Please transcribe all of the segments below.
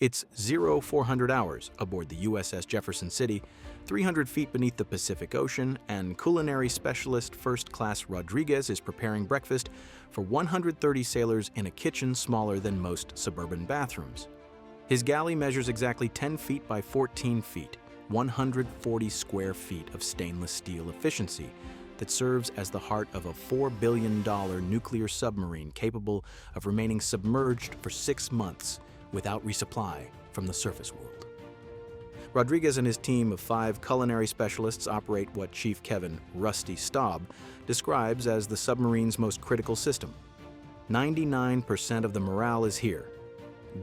It's 0400 hours aboard the USS Jefferson City, 300 feet beneath the Pacific Ocean, and culinary specialist First Class Rodriguez is preparing breakfast for 130 sailors in a kitchen smaller than most suburban bathrooms. His galley measures exactly 10 feet by 14 feet, 140 square feet of stainless steel efficiency that serves as the heart of a $4 billion nuclear submarine capable of remaining submerged for 6 months without resupply from the surface world. Rodriguez and his team of 5 culinary specialists operate what Chief Kevin Rusty Staub describes as the submarine's most critical system. 99% of the morale is here.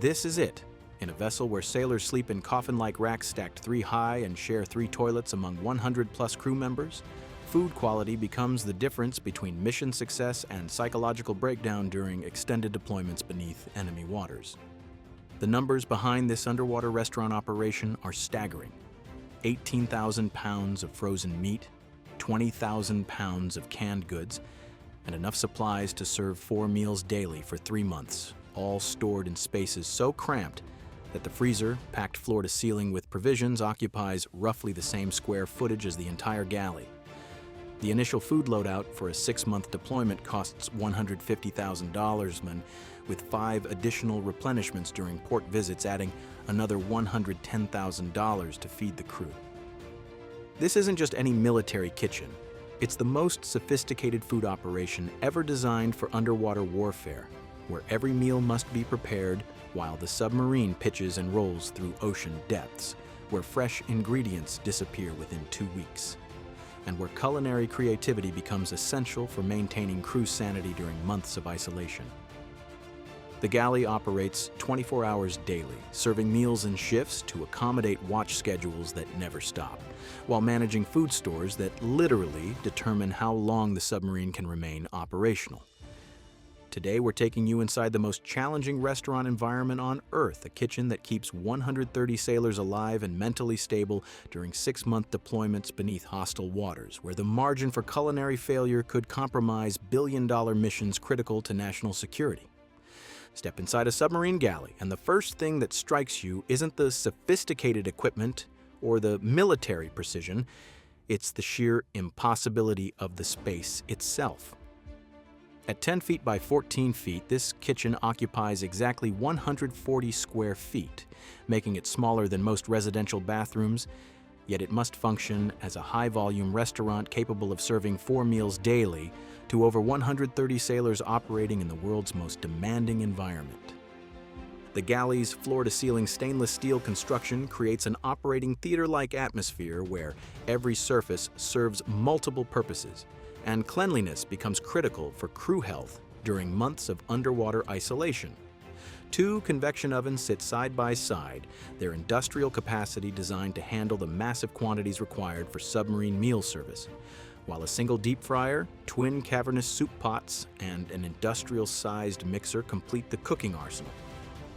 This is it, in a vessel where sailors sleep in coffin-like racks stacked 3 high and share 3 toilets among 100-plus crew members. Food quality becomes the difference between mission success and psychological breakdown during extended deployments beneath enemy waters. The numbers behind this underwater restaurant operation are staggering. 18,000 pounds of frozen meat, 20,000 pounds of canned goods, and enough supplies to serve 4 meals daily for 3 months, all stored in spaces so cramped that the freezer, packed floor to ceiling with provisions, occupies roughly the same square footage as the entire galley. The initial food loadout for a 6-month deployment costs $150,000, with 5 additional replenishments during port visits adding another $110,000 to feed the crew. This isn't just any military kitchen. It's the most sophisticated food operation ever designed for underwater warfare, where every meal must be prepared while the submarine pitches and rolls through ocean depths, where fresh ingredients disappear within 2 weeks, and where culinary creativity becomes essential for maintaining crew sanity during months of isolation. The galley operates 24 hours daily, serving meals in shifts to accommodate watch schedules that never stop, while managing food stores that literally determine how long the submarine can remain operational. Today, we're taking you inside the most challenging restaurant environment on Earth, a kitchen that keeps 130 sailors alive and mentally stable during 6-month deployments beneath hostile waters, where the margin for culinary failure could compromise billion-dollar missions critical to national security. Step inside a submarine galley, and the first thing that strikes you isn't the sophisticated equipment or the military precision, it's the sheer impossibility of the space itself. At 10 feet by 14 feet, this kitchen occupies exactly 140 square feet, making it smaller than most residential bathrooms, yet it must function as a high-volume restaurant capable of serving 4 meals daily to over 130 sailors operating in the world's most demanding environment. The galley's floor-to-ceiling stainless steel construction creates an operating theater-like atmosphere where every surface serves multiple purposes, and cleanliness becomes critical for crew health during months of underwater isolation. 2 convection ovens sit side by side, their industrial capacity designed to handle the massive quantities required for submarine meal service, while a single deep fryer, twin cavernous soup pots, and an industrial-sized mixer complete the cooking arsenal.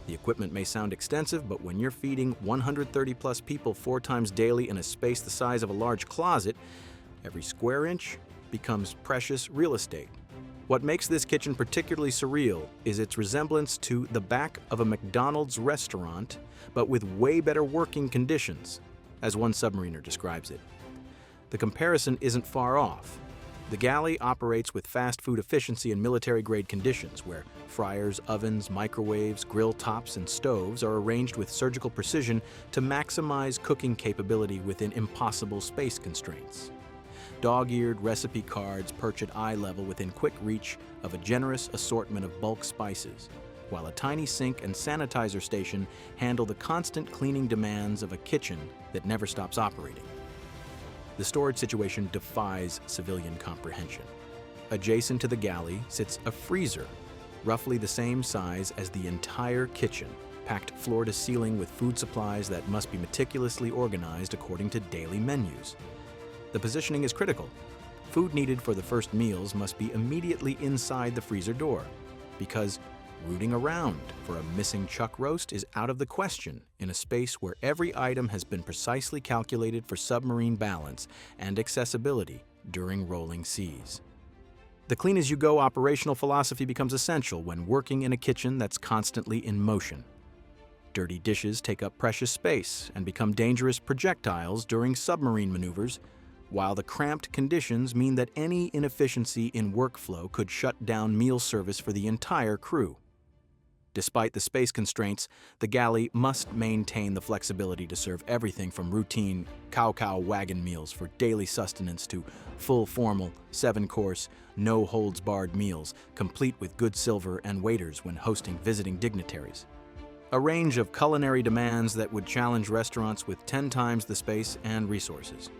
The equipment may sound extensive, but when you're feeding 130-plus people 4 times daily in a space the size of a large closet, every square inch becomes precious real estate. What makes this kitchen particularly surreal is its resemblance to the back of a McDonald's restaurant, but with way better working conditions, as one submariner describes it. The comparison isn't far off. The galley operates with fast food efficiency and military-grade conditions, where fryers, ovens, microwaves, grill tops, and stoves are arranged with surgical precision to maximize cooking capability within impossible space constraints. Dog-eared recipe cards perch at eye level within quick reach of a generous assortment of bulk spices, while a tiny sink and sanitizer station handle the constant cleaning demands of a kitchen that never stops operating. The storage situation defies civilian comprehension. Adjacent to the galley sits a freezer, roughly the same size as the entire kitchen, packed floor to ceiling with food supplies that must be meticulously organized according to daily menus. The positioning is critical. Food needed for the first meals must be immediately inside the freezer door, because rooting around for a missing chuck roast is out of the question in a space where every item has been precisely calculated for submarine balance and accessibility during rolling seas. The Dirty dishes take up precious space and become dangerous projectiles during submarine maneuvers, while the cramped conditions mean that any inefficiency in workflow could shut down meal service for the entire crew. Despite the space constraints, the galley must maintain the flexibility to serve everything from routine cow wagon meals for daily sustenance to full formal 7-course, no-holds-barred meals, complete with good silver and waiters when hosting visiting dignitaries. A range of culinary demands that would challenge restaurants with 10 times the space and resources.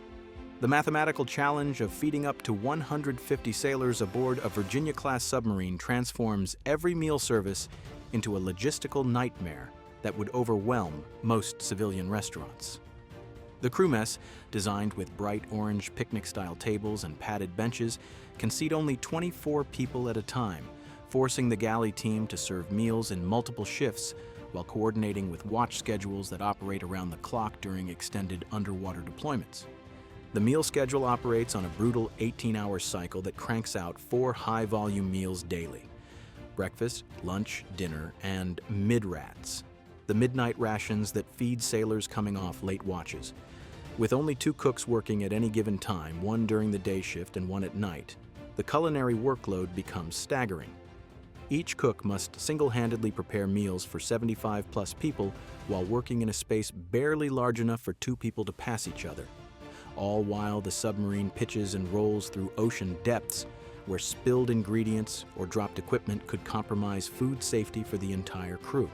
The mathematical challenge of feeding up to 150 sailors aboard a Virginia-class submarine transforms every meal service into a logistical nightmare that would overwhelm most civilian restaurants. The crew mess, designed with bright orange picnic-style tables and padded benches, can seat only 24 people at a time, forcing the galley team to serve meals in multiple shifts while coordinating with watch schedules that operate around the clock during extended underwater deployments. The meal schedule operates on a brutal 18-hour cycle that cranks out 4 high-volume meals daily: breakfast, lunch, dinner, and mid-rats, the midnight rations that feed sailors coming off late watches. With only 2 cooks working at any given time, one during the day shift and one at night, the culinary workload becomes staggering. Each cook must single-handedly prepare meals for 75-plus people while working in a space barely large enough for 2 people to pass each other, all while the submarine pitches and rolls through ocean depths where spilled ingredients or dropped equipment could compromise food safety for the entire crew.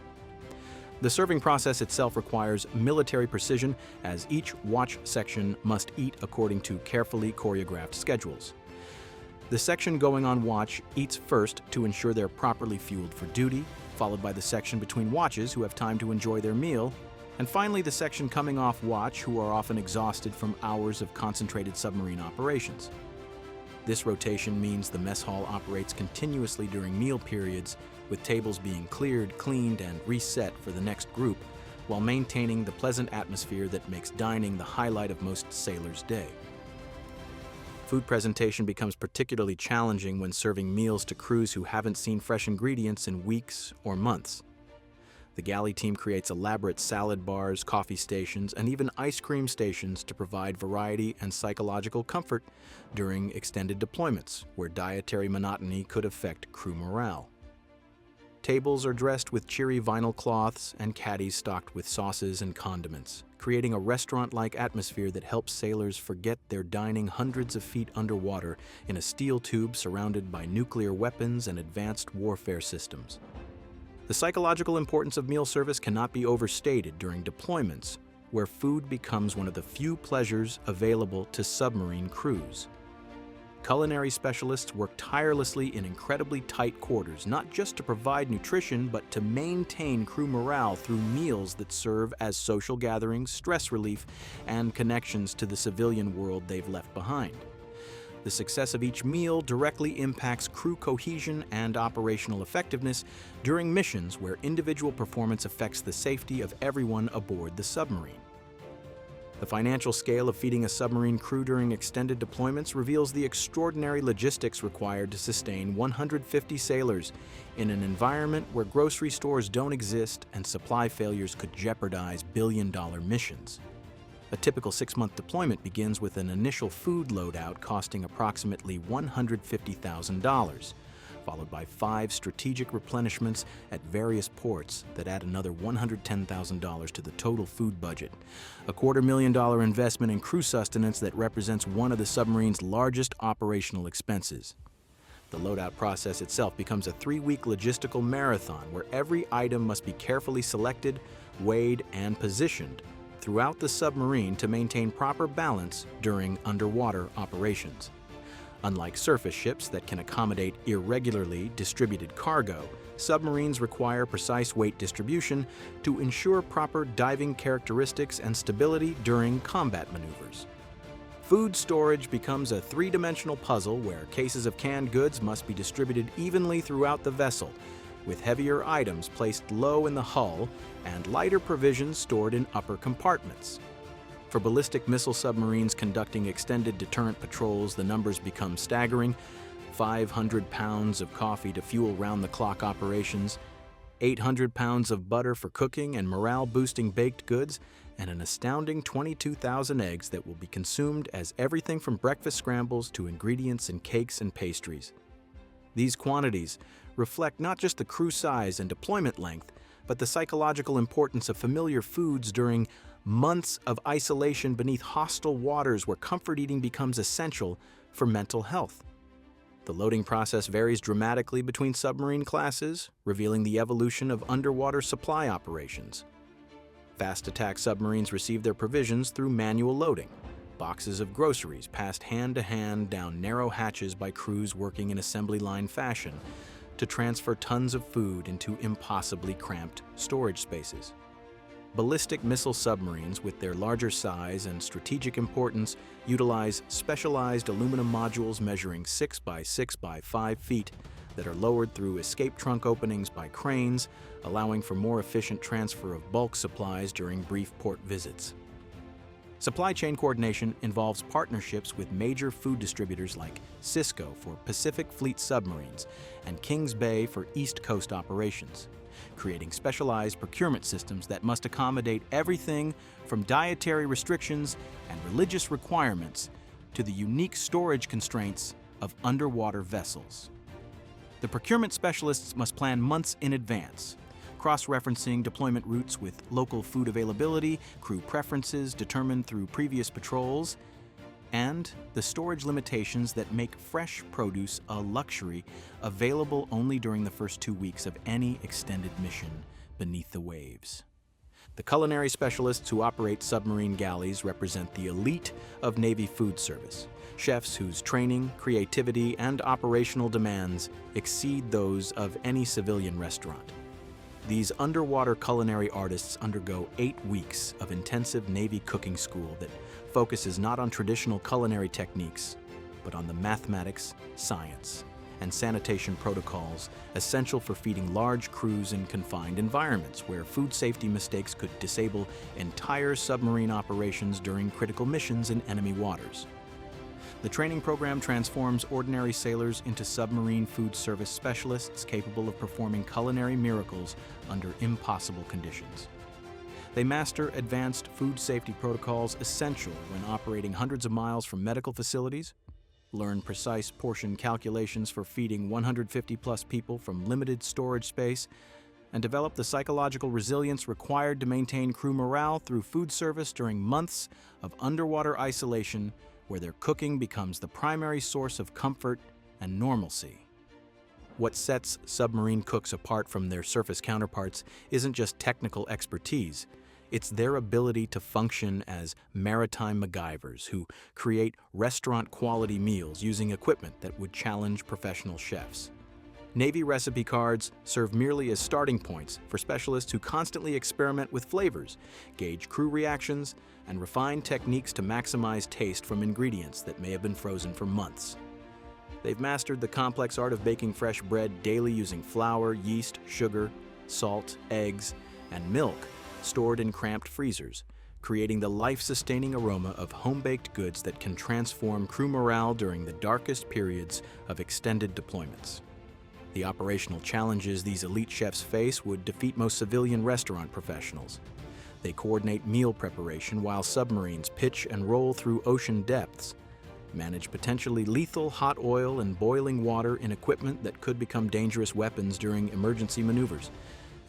The serving process itself requires military precision, as each watch section must eat according to carefully choreographed schedules. The section going on watch eats first to ensure they're properly fueled for duty, followed by the section between watches who have time to enjoy their meal, and finally the section coming off watch who are often exhausted from hours of concentrated submarine operations. This rotation means the mess hall operates continuously during meal periods, with tables being cleared, cleaned, and reset for the next group, while maintaining the pleasant atmosphere that makes dining the highlight of most sailors' day. Food presentation becomes particularly challenging when serving meals to crews who haven't seen fresh ingredients in weeks or months. The galley team creates elaborate salad bars, coffee stations, and even ice cream stations to provide variety and psychological comfort during extended deployments, where dietary monotony could affect crew morale. Tables are dressed with cheery vinyl cloths and caddies stocked with sauces and condiments, creating a restaurant-like atmosphere that helps sailors forget they're dining hundreds of feet underwater in a steel tube surrounded by nuclear weapons and advanced warfare systems. The psychological importance of meal service cannot be overstated during deployments, where food becomes one of the few pleasures available to submarine crews. Culinary specialists work tirelessly in incredibly tight quarters, not just to provide nutrition, but to maintain crew morale through meals that serve as social gatherings, stress relief, and connections to the civilian world they've left behind. The success of each meal directly impacts crew cohesion and operational effectiveness during missions where individual performance affects the safety of everyone aboard the submarine. The financial scale of feeding a submarine crew during extended deployments reveals the extraordinary logistics required to sustain 150 sailors in an environment where grocery stores don't exist and supply failures could jeopardize billion-dollar missions. A typical 6-month deployment begins with an initial food loadout costing approximately $150,000, followed by 5 strategic replenishments at various ports that add another $110,000 to the total food budget, a $250,000 investment in crew sustenance that represents one of the submarine's largest operational expenses. The loadout process itself becomes a 3-week logistical marathon where every item must be carefully selected, weighed, and positioned throughout the submarine to maintain proper balance during underwater operations. Unlike surface ships that can accommodate irregularly distributed cargo, submarines require precise weight distribution to ensure proper diving characteristics and stability during combat maneuvers. Food storage becomes a 3-dimensional puzzle where cases of canned goods must be distributed evenly throughout the vessel, with heavier items placed low in the hull and lighter provisions stored in upper compartments. For ballistic missile submarines conducting extended deterrent patrols, the numbers become staggering: 500 pounds of coffee to fuel round-the-clock operations, 800 pounds of butter for cooking and morale-boosting baked goods, and an astounding 22,000 eggs that will be consumed as everything from breakfast scrambles to ingredients in cakes and pastries. These quantities reflect not just the crew size and deployment length, but the psychological importance of familiar foods during months of isolation beneath hostile waters where comfort eating becomes essential for mental health. The loading process varies dramatically between submarine classes, revealing the evolution of underwater supply operations. Fast attack submarines receive their provisions through manual loading, boxes of groceries passed hand to hand down narrow hatches by crews working in assembly line fashion to transfer tons of food into impossibly cramped storage spaces. Ballistic missile submarines, with their larger size and strategic importance, utilize specialized aluminum modules measuring 6 by 6 by 5 feet that are lowered through escape trunk openings by cranes, allowing for more efficient transfer of bulk supplies during brief port visits. Supply chain coordination involves partnerships with major food distributors like Cisco for Pacific Fleet submarines and Kings Bay for East Coast operations, creating specialized procurement systems that must accommodate everything from dietary restrictions and religious requirements to the unique storage constraints of underwater vessels. The procurement specialists must plan months in advance, cross-referencing deployment routes with local food availability, crew preferences determined through previous patrols, and the storage limitations that make fresh produce a luxury available only during the first 2 weeks of any extended mission beneath the waves. The culinary specialists who operate submarine galleys represent the elite of Navy food service, chefs whose training, creativity, and operational demands exceed those of any civilian restaurant. These underwater culinary artists undergo 8 weeks of intensive Navy cooking school that focuses not on traditional culinary techniques, but on the mathematics, science, and sanitation protocols essential for feeding large crews in confined environments where food safety mistakes could disable entire submarine operations during critical missions in enemy waters. The training program transforms ordinary sailors into submarine food service specialists capable of performing culinary miracles under impossible conditions. They master advanced food safety protocols essential when operating hundreds of miles from medical facilities, learn precise portion calculations for feeding 150-plus people from limited storage space, and develop the psychological resilience required to maintain crew morale through food service during months of underwater isolation where their cooking becomes the primary source of comfort and normalcy. What sets submarine cooks apart from their surface counterparts isn't just technical expertise, it's their ability to function as maritime MacGyvers who create restaurant-quality meals using equipment that would challenge professional chefs. Navy recipe cards serve merely as starting points for specialists who constantly experiment with flavors, gauge crew reactions, and refine techniques to maximize taste from ingredients that may have been frozen for months. They've mastered the complex art of baking fresh bread daily using flour, yeast, sugar, salt, eggs, and milk stored in cramped freezers, creating the life-sustaining aroma of home-baked goods that can transform crew morale during the darkest periods of extended deployments. The operational challenges these elite chefs face would defeat most civilian restaurant professionals. They coordinate meal preparation while submarines pitch and roll through ocean depths, manage potentially lethal hot oil and boiling water in equipment that could become dangerous weapons during emergency maneuvers,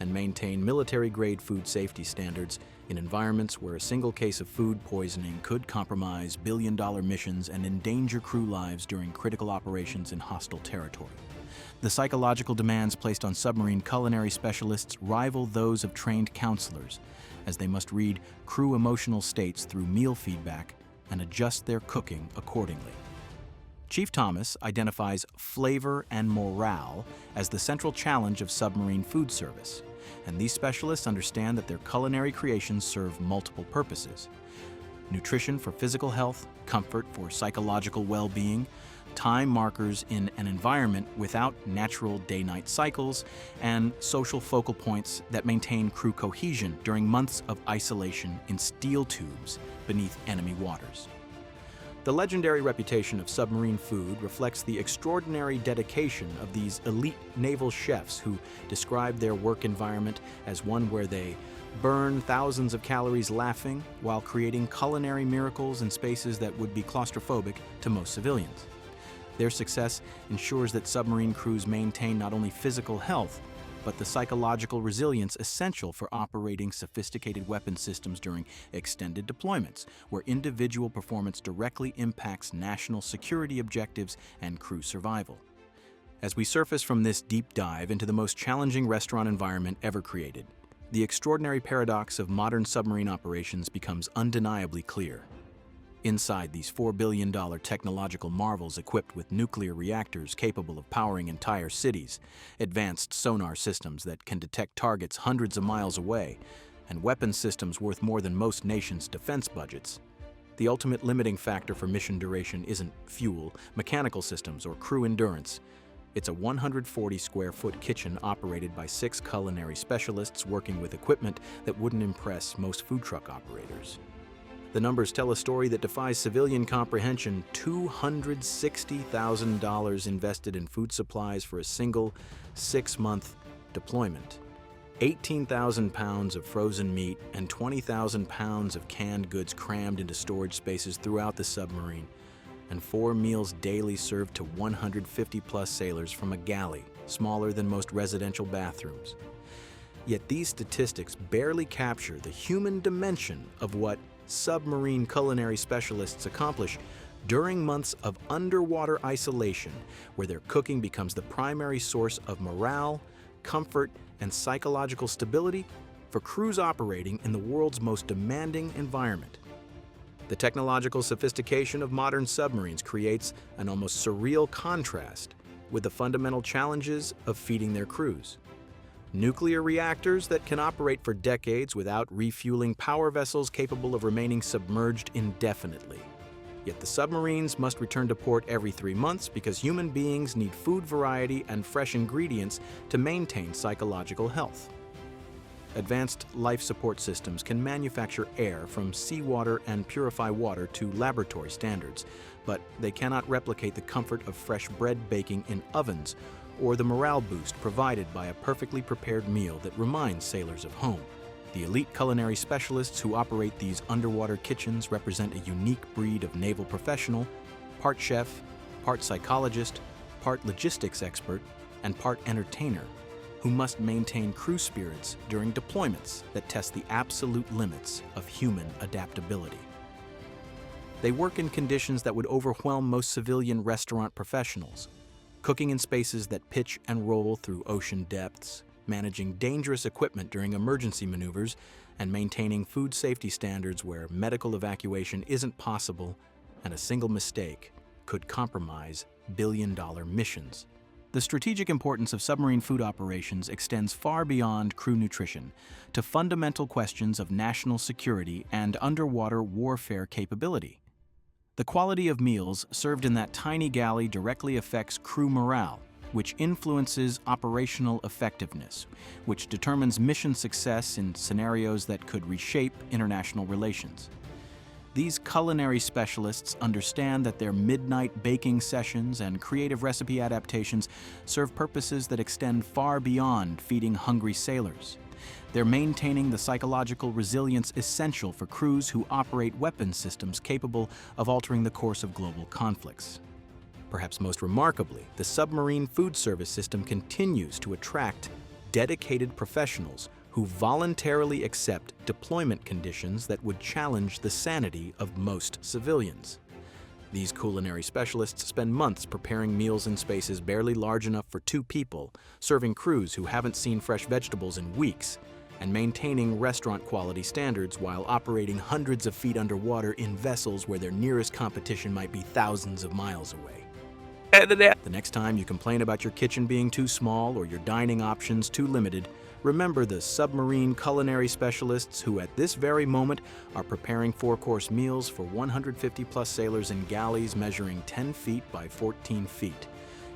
and maintain military-grade food safety standards in environments where a single case of food poisoning could compromise billion-dollar missions and endanger crew lives during critical operations in hostile territory. The psychological demands placed on submarine culinary specialists rival those of trained counselors, as they must read crew emotional states through meal feedback and adjust their cooking accordingly. Chief Thomas identifies flavor and morale as the central challenge of submarine food service, and these specialists understand that their culinary creations serve multiple purposes: nutrition for physical health, comfort for psychological well-being, time markers in an environment without natural day-night cycles, and social focal points that maintain crew cohesion during months of isolation in steel tubes beneath enemy waters. The legendary reputation of submarine food reflects the extraordinary dedication of these elite naval chefs who describe their work environment as one where they burn thousands of calories laughing while creating culinary miracles in spaces that would be claustrophobic to most civilians. Their success ensures that submarine crews maintain not only physical health, but the psychological resilience essential for operating sophisticated weapon systems during extended deployments, where individual performance directly impacts national security objectives and crew survival. As we surface from this deep dive into the most challenging restaurant environment ever created, the extraordinary paradox of modern submarine operations becomes undeniably clear. Inside these $4 billion technological marvels equipped with nuclear reactors capable of powering entire cities, advanced sonar systems that can detect targets hundreds of miles away, and weapon systems worth more than most nations' defense budgets, the ultimate limiting factor for mission duration isn't fuel, mechanical systems, or crew endurance. It's a 140-square-foot kitchen operated by 6 culinary specialists working with equipment that wouldn't impress most food truck operators. The numbers tell a story that defies civilian comprehension. $260,000 invested in food supplies for a single 6-month deployment. 18,000 pounds of frozen meat and 20,000 pounds of canned goods crammed into storage spaces throughout the submarine, and 4 meals daily served to 150-plus sailors from a galley, smaller than most residential bathrooms. Yet these statistics barely capture the human dimension of what submarine culinary specialists accomplish during months of underwater isolation, where their cooking becomes the primary source of morale, comfort, and psychological stability for crews operating in the world's most demanding environment. The technological sophistication of modern submarines creates an almost surreal contrast with the fundamental challenges of feeding their crews. Nuclear reactors that can operate for decades without refueling power vessels capable of remaining submerged indefinitely. Yet the submarines must return to port every 3 months because human beings need food variety and fresh ingredients to maintain psychological health. Advanced life support systems can manufacture air from seawater and purify water to laboratory standards, but they cannot replicate the comfort of fresh bread baking in ovens or the morale boost provided by a perfectly prepared meal that reminds sailors of home. The elite culinary specialists who operate these underwater kitchens represent a unique breed of naval professional, part chef, part psychologist, part logistics expert, and part entertainer, who must maintain crew spirits during deployments that test the absolute limits of human adaptability. They work in conditions that would overwhelm most civilian restaurant professionals, cooking in spaces that pitch and roll through ocean depths, managing dangerous equipment during emergency maneuvers, and maintaining food safety standards where medical evacuation isn't possible and a single mistake could compromise billion-dollar missions. The strategic importance of submarine food operations extends far beyond crew nutrition to fundamental questions of national security and underwater warfare capability. The quality of meals served in that tiny galley directly affects crew morale, which influences operational effectiveness, which determines mission success in scenarios that could reshape international relations. These culinary specialists understand that their midnight baking sessions and creative recipe adaptations serve purposes that extend far beyond feeding hungry sailors. They're maintaining the psychological resilience essential for crews who operate weapon systems capable of altering the course of global conflicts. Perhaps most remarkably, the submarine food service system continues to attract dedicated professionals who voluntarily accept deployment conditions that would challenge the sanity of most civilians. These culinary specialists spend months preparing meals in spaces barely large enough for 2 people, serving crews who haven't seen fresh vegetables in weeks, and maintaining restaurant-quality standards while operating hundreds of feet underwater in vessels where their nearest competition might be thousands of miles away. The next time you complain about your kitchen being too small or your dining options too limited, remember the submarine culinary specialists who at this very moment are preparing 4-course meals for 150-plus sailors in galleys measuring 10 feet by 14 feet,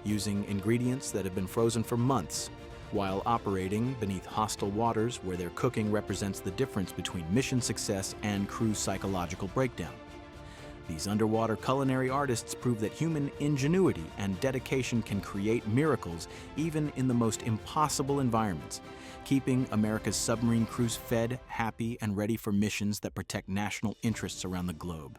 using ingredients that have been frozen for months, while operating beneath hostile waters where their cooking represents the difference between mission success and crew psychological breakdown. These underwater culinary artists prove that human ingenuity and dedication can create miracles even in the most impossible environments, keeping America's submarine crews fed, happy, and ready for missions that protect national interests around the globe.